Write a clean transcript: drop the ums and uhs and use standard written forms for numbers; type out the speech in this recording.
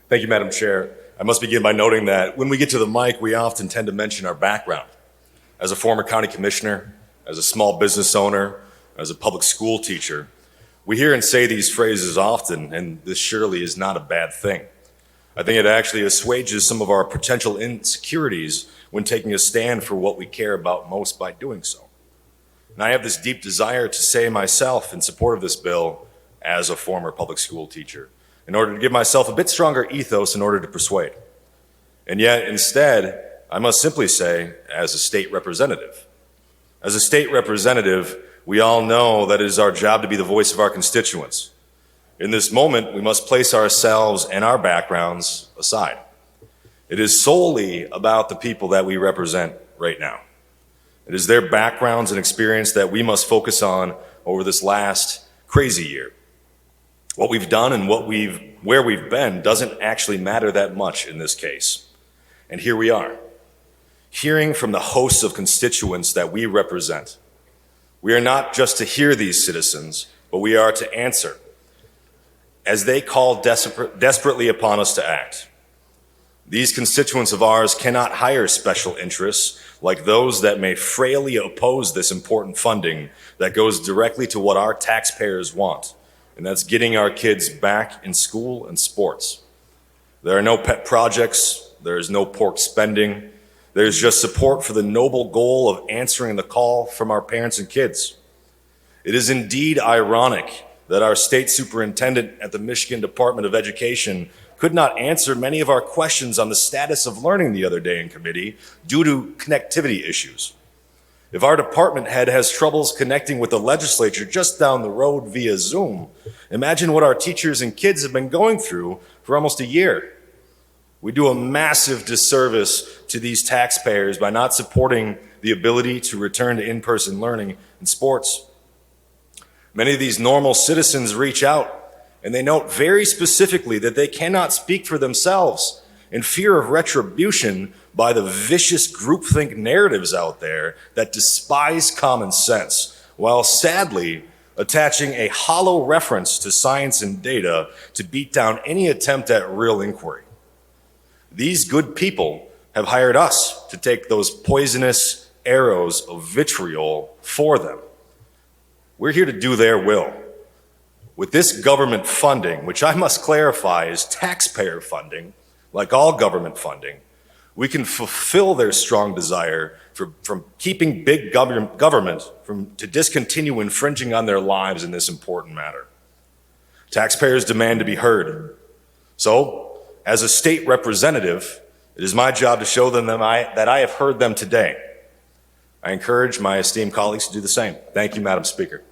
Thank you, Madam Chair. I must begin by noting that when we get to the mic, we often tend to mention our background. As a former county commissioner, as a small business owner, as a public school teacher, we hear and say these phrases often, and this surely is not a bad thing. I think it actually assuages some of our potential insecurities when taking a stand for what we care about most by doing so. And I have this deep desire to say myself in support of this bill as a former public school teacher, in order to give myself a bit stronger ethos in order to persuade. And yet, instead, I must simply say, as a state representative. As a state representative, we all know that it is our job to be the voice of our constituents. In this moment, we must place ourselves and our backgrounds aside. It is solely about the people that we represent right now. It is their backgrounds and experience that we must focus on over this last crazy year. What we've done and where we've been doesn't actually matter that much in this case. And here we are, hearing from the hosts of constituents that we represent. We are not just to hear these citizens, but we are to answer as they call desperately upon us to act. These constituents of ours cannot hire special interests like those that may frailly oppose this important funding that goes directly to what our taxpayers want. And that's getting our kids back in school and sports. There are no pet projects, there is no pork spending, there's just support for the noble goal of answering the call from our parents and kids. It is indeed ironic that our state superintendent at the Michigan Department of Education could not answer many of our questions on the status of learning the other day in committee due to connectivity issues. If our department head has troubles connecting with the legislature just down the road via Zoom, imagine what our teachers and kids have been going through for almost a year. We do a massive disservice to these taxpayers by not supporting the ability to return to in-person learning in sports. Many of these normal citizens reach out and they note very specifically that they cannot speak for themselves in fear of retribution by the vicious groupthink narratives out there that despise common sense, while sadly attaching a hollow reference to science and data to beat down any attempt at real inquiry. These good people have hired us to take those poisonous arrows of vitriol for them. We're here to do their will. With this government funding, which I must clarify is taxpayer funding, like all government funding, we can fulfill their strong desire from keeping big government to discontinue infringing on their lives in this important matter. Taxpayers demand to be heard. So, as a state representative, it is my job to show them that I have heard them today. I encourage my esteemed colleagues to do the same. Thank you, Madam Speaker.